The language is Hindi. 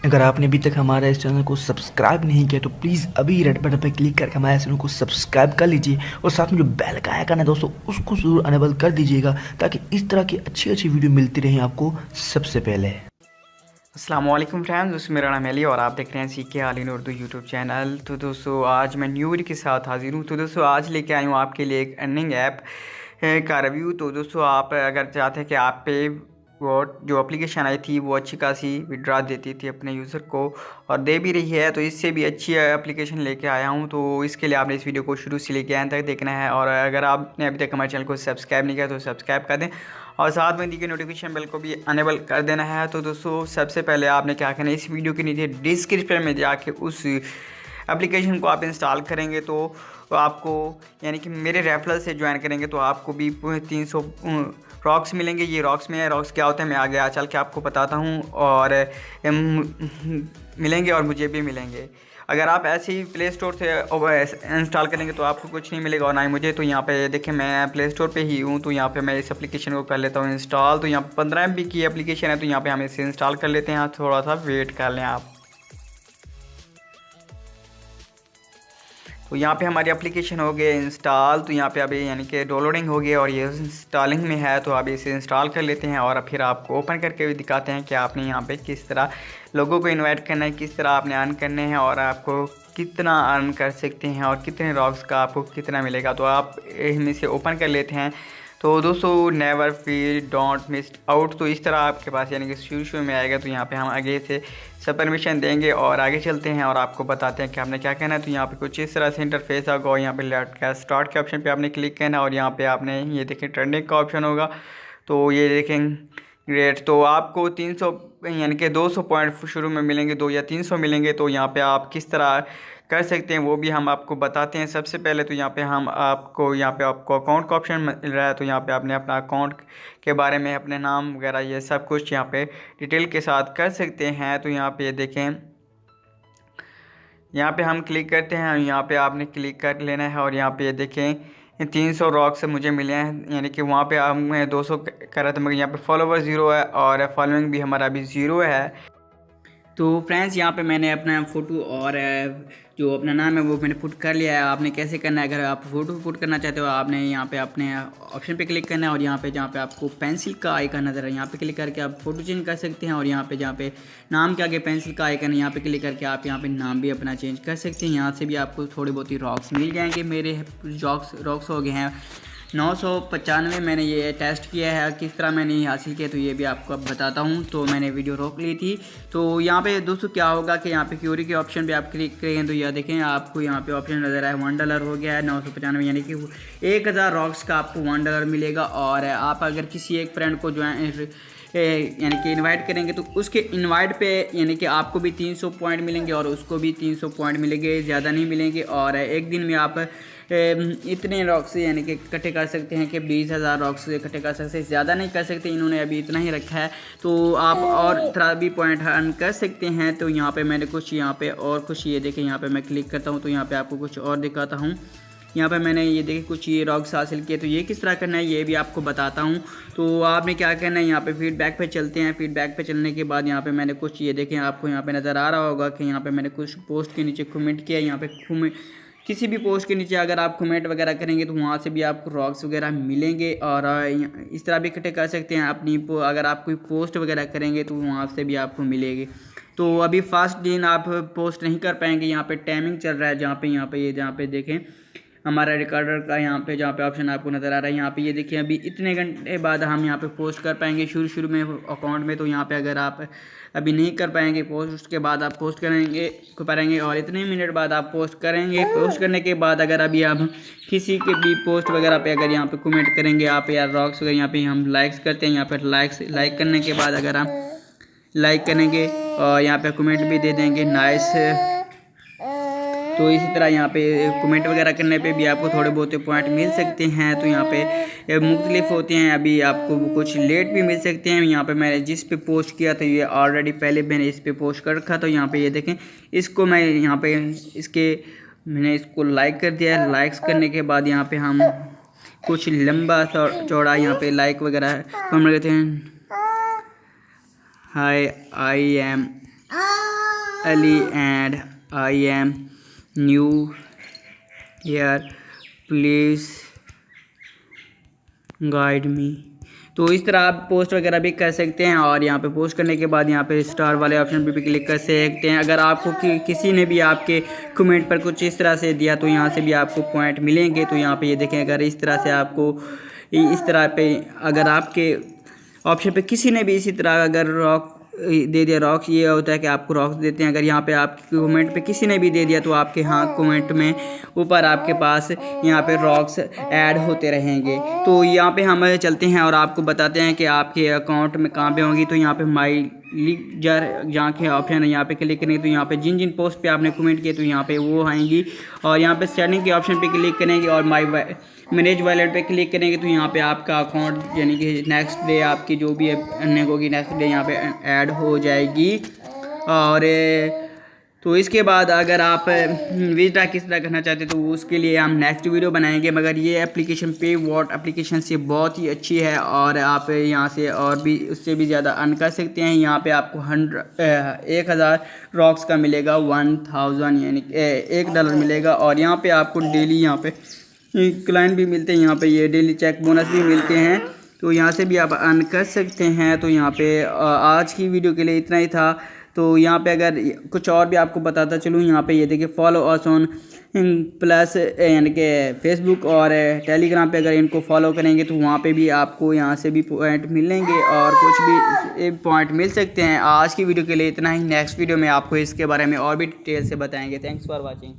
अगर आपने अभी तक हमारे इस चैनल को सब्सक्राइब नहीं किया तो प्लीज़ अभी रेड बटन पर क्लिक करके हमारे चैनल को सब्सक्राइब कर लीजिए और साथ में जो बेल का आइकन है दोस्तों उसको ज़रूर अनेबल कर दीजिएगा ताकि इस तरह की अच्छी अच्छी वीडियो मिलती रहे आपको सबसे पहले। अस्सलाम वालेकुम फ्रेंड्स, दोस्तों मेरा नाम अली और आप देख रहे हैं सीखे आल इन उर्दू यूट्यूब चैनल। तो दोस्तों आज मैं न्यू वीडियो के साथ हाजिर हूँ। तो दोस्तों आज लेके आई हूँ आपके लिए एक अर्निंग ऐप का रिव्यू। तो दोस्तों आप अगर चाहते हैं कि आप पे वो जो एप्लीकेशन आई थी वो अच्छी खासी विड्रा देती थी अपने यूज़र को और दे भी रही है, तो इससे भी अच्छी एप्लीकेशन लेके आया हूँ। तो इसके लिए आपने इस वीडियो को शुरू से लेके एंड तक देखना है और अगर आपने अभी तक हमारे चैनल को सब्सक्राइब नहीं किया तो सब्सक्राइब कर दें और साथ में दी गई नोटिफिकेशन बेल को भी अनेबल कर देना है। तो दोस्तों सबसे पहले आपने क्या करना है, इस वीडियो के नीचे डिस्क्रिप्शन में जाके उस एप्लीकेशन को आप इंस्टॉल करेंगे तो आपको यानी कि मेरे रेफरल से ज्वाइन करेंगे तो आपको भी 300 रॉक्स मिलेंगे। ये रॉक्स में रॉक्स क्या होता है मैं आगे चल के आपको बताता हूँ और मिलेंगे और मुझे भी मिलेंगे। अगर आप ऐसे ही प्ले स्टोर से इंस्टॉल करेंगे तो आपको कुछ नहीं मिलेगा और ना ही मुझे। तो यहाँ पे देखें मैं प्ले स्टोर पे ही हूँ, तो यहाँ पे मैं इस एप्लीकेशन को कर लेता हूँ इंस्टॉल। तो यहाँ पे 15 MB की एप्लीकेशन है, तो यहाँ पे हम इसे इंस्टॉल कर लेते हैं। थोड़ा सा वेट कर लें आप। तो यहाँ पे हमारी एप्लीकेशन हो गई इंस्टॉल। तो यहाँ पे अभी यानी कि डाउनलोडिंग हो गई और ये इंस्टॉलिंग में है, तो अभी इसे इंस्टॉल कर लेते हैं और फिर आपको ओपन करके भी दिखाते हैं कि आपने यहाँ पे किस तरह लोगों को इनवाइट करना है, किस तरह आपने अर्न करने हैं और आपको कितना अर्न कर सकते हैं और कितने रॉक्स का आपको कितना मिलेगा। तो आप इनमें से ओपन कर लेते हैं। तो दोस्तों never feel don't miss out, तो इस तरह आपके पास यानी कि शुरू में आएगा। तो यहाँ पे हम आगे से सब परमिशन देंगे और आगे चलते हैं और आपको बताते हैं कि आपने क्या कहना है। तो यहाँ पे कुछ इस तरह से इंटरफेस होगा और यहाँ पे लेफ्ट का स्टार्ट के ऑप्शन पे आपने क्लिक करना है और यहाँ पे आपने ये देखें ट्रेंडिंग का ऑप्शन होगा। तो ये देखें ग्रेट, तो आपको 300 यानी कि 200 पॉइंट शुरू में मिलेंगे, 2 या 300 मिलेंगे। तो यहाँ पे आप किस तरह कर सकते हैं वो भी हम आपको बताते हैं। सबसे पहले तो यहाँ पे आपको अकाउंट का ऑप्शन मिल रहा है। तो यहाँ पे आपने अपना अकाउंट के बारे में अपने नाम वगैरह ये सब कुछ यहाँ पे डिटेल के साथ कर सकते हैं। तो यहाँ पे देखें, यहाँ पे हम क्लिक करते हैं, यहाँ पे आपने क्लिक कर लेना है और यहाँ पे देखें 300 रॉक्स मुझे मिले हैं, यानी कि वहाँ पे मैं 200 कर रहा था मगर यहाँ पे फॉलोवर 0 है और फॉलोइंग भी हमारा अभी 0 है। तो फ्रेंड्स यहाँ पे मैंने अपना फ़ोटो और जो अपना नाम है वो मैंने पुट कर लिया है। आपने कैसे करना है, अगर आप फ़ोटो पुट करना चाहते हो आपने यहाँ पे अपने ऑप्शन पे क्लिक करना है और यहाँ पे जहाँ पे आपको पेंसिल का आइकन नज़र है यहाँ पे क्लिक करके आप फ़ोटो चेंज कर सकते हैं और यहाँ पे जहाँ पे नाम के आगे पेंसिल का आइकन है यहाँ पे क्लिक करके आप यहाँ पे नाम भी अपना चेंज कर सकते हैं। यहाँ से भी आपको थोड़ी बहुत ही रॉक्स मिल जाएंगे। मेरे रॉक्स हो गए हैं 995। मैंने ये टेस्ट किया है किस तरह मैंने ये हासिल किया, तो ये भी आपको अब बताता हूँ। तो मैंने वीडियो रोक ली थी। तो यहाँ पे दोस्तों क्या होगा कि यहाँ पे क्यूरी के ऑप्शन पे आप क्लिक करेंगे तो यह देखें आपको यहाँ पे ऑप्शन नज़र आए $1 हो गया है 995, यानी कि 1000 रॉक्स का आपको $1 मिलेगा। और आप अगर किसी एक फ्रेंड को ज्वाइन यानी कि इनवाइट करेंगे तो उसके इनवाइट पे यानी कि आपको भी 300 पॉइंट मिलेंगे और उसको भी 300 पॉइंट मिलेंगे, ज़्यादा नहीं मिलेंगे। और एक दिन में आप इतने रॉक्स यानी कि इकट्ठे कर सकते हैं कि 20,000 रॉक्स इकट्ठे कर सकते हैं, ज़्यादा नहीं कर सकते, इन्होंने अभी इतना ही रखा है। तो आप और थोड़ा भी पॉइंट अर्न कर सकते हैं। तो यहाँ पे मैंने कुछ यहाँ पे और कुछ ये देखें, यहाँ पे मैं क्लिक करता हूँ तो यहाँ पे आपको कुछ और दिखाता हूँ। यहाँ पे मैंने ये देखे कुछ ये रॉक्स हासिल किए, तो ये किस तरह करना है ये भी आपको बताता हूँ। तो आपने क्या करना है, यहाँ पे फीडबैक पे चलते हैं। फीडबैक पे चलने के बाद यहाँ पे मैंने कुछ ये देखें, आपको यहाँ पे नज़र आ रहा होगा कि यहाँ पे मैंने कुछ पोस्ट के नीचे कमेंट किया। यहाँ पे किसी भी पोस्ट के नीचे अगर आप कमेंट वगैरह करेंगे तो वहाँ से भी आपको रॉक्स वगैरह मिलेंगे और इस तरह भी इकट्ठे कर सकते हैं अपनी अगर आप कोई पोस्ट वगैरह करेंगे तो वहाँ से भी आपको मिलेगी। तो अभी फर्स्ट दिन आप पोस्ट नहीं कर पाएंगे। यहाँ पे टाइमिंग चल रहा है जहाँ पे देखें हमारा रिकॉर्डर का यहाँ पे जहाँ पे ऑप्शन आपको नज़र आ रहा है, यहाँ पे ये देखिए अभी इतने घंटे बाद हम यहाँ पे पोस्ट कर पाएंगे शुरू में अकाउंट में। तो यहाँ पे अगर आप अभी नहीं कर पाएंगे पोस्ट, उसके बाद आप पोस्ट करेंगे और इतने मिनट बाद आप पोस्ट करेंगे। पोस्ट करने के बाद अगर अभी आप किसी के भी पोस्ट वगैरह पे अगर यहाँ पे कमेंट करेंगे आप यार रॉक्स वगैरह यहाँ पे हम लाइक्स करते हैं, यहाँ पर लाइक करने के बाद अगर आप लाइक करेंगे और यहाँ पे कमेंट भी दे देंगे नाइस। तो इसी तरह यहाँ पे कमेंट वगैरह करने पे भी आपको थोड़े बहुत पॉइंट मिल सकते हैं। तो यहाँ पे मुख्तलिफ होते हैं, अभी आपको कुछ लेट भी मिल सकते हैं। यहाँ पे मैंने जिस पे पोस्ट किया था ये ऑलरेडी पहले मैंने इस पे पोस्ट कर रखा। तो यहाँ पे ये देखें इसको मैं यहाँ पे मैंने इसको लाइक कर दिया। लाइक्स करने के बाद यहाँ पे हम कुछ लंबा चौड़ा यहाँ पे लाइक वगैरह हम कहते हैं hi I am Ali and I am new here, please guide me. तो इस तरह आप पोस्ट वगैरह भी कर सकते हैं और यहाँ पे पोस्ट करने के बाद यहाँ पे स्टार वाले ऑप्शन पे भी क्लिक कर सकते हैं। अगर आपको किसी ने भी आपके कमेंट पर कुछ इस तरह से दिया तो यहाँ से भी आपको पॉइंट मिलेंगे। तो यहाँ पे ये देखें, अगर इस तरह से आपको इस तरह पे अगर आपके ऑप्शन पे किसी ने भी इसी तरह अगर रॉक दे दिया, रॉक्स ये होता है कि आपको रॉक्स देते हैं। अगर यहाँ पे आपके कमेंट पे किसी ने भी दे दिया तो आपके कमेंट में ऊपर आपके पास यहाँ पे रॉक्स ऐड होते रहेंगे। तो यहाँ पे हम चलते हैं और आपको बताते हैं कि आपके अकाउंट में कहाँ पे होंगी। तो यहाँ पे माई लीजर जहाँ के ऑप्शन है यहाँ पे क्लिक करेंगे तो यहाँ पे जिन जिन पोस्ट पे आपने कमेंट किए तो यहाँ पे वो आएंगी। और यहाँ पे सेटिंग के ऑप्शन पे क्लिक करेंगे और मैनेज वॉलेट पे क्लिक करेंगे तो यहाँ पे आपका अकाउंट यानी कि नेक्स्ट डे आपकी जो भी अर्निंग होगी नेक्स्ट डे यहाँ पे ऐड हो जाएगी। और तो इसके बाद अगर आप विड्रॉ किस तरह करना चाहते तो उसके लिए हम नेक्स्ट वीडियो बनाएंगे। मगर ये एप्लीकेशन पे वॉट एप्लीकेशन से बहुत ही अच्छी है और आप यहाँ से और भी उससे भी ज़्यादा अर्न कर सकते हैं। यहाँ पे आपको 1000 रॉक्स का मिलेगा, 1000 यानी $1 मिलेगा। और यहाँ पे आपको डेली यहाँ पे क्लाइंट भी मिलते हैं, यहाँ पे ये डेली चेक बोनस भी मिलते हैं। तो यहाँ से भी आप अर्न कर सकते हैं। तो यहाँ पे आज की वीडियो के लिए इतना ही था। तो यहाँ पे अगर कुछ और भी आपको बताता चलूँ, यहाँ पे ये देखिए फॉलो अस ऑन प्लस यानी कि फेसबुक और टेलीग्राम पे अगर इनको फॉलो करेंगे तो वहाँ पे भी आपको यहाँ से भी पॉइंट मिलेंगे और कुछ भी पॉइंट मिल सकते हैं। आज की वीडियो के लिए इतना ही। नेक्स्ट वीडियो में आपको इसके बारे में और भी डिटेल से बताएंगे। Thanks for watching.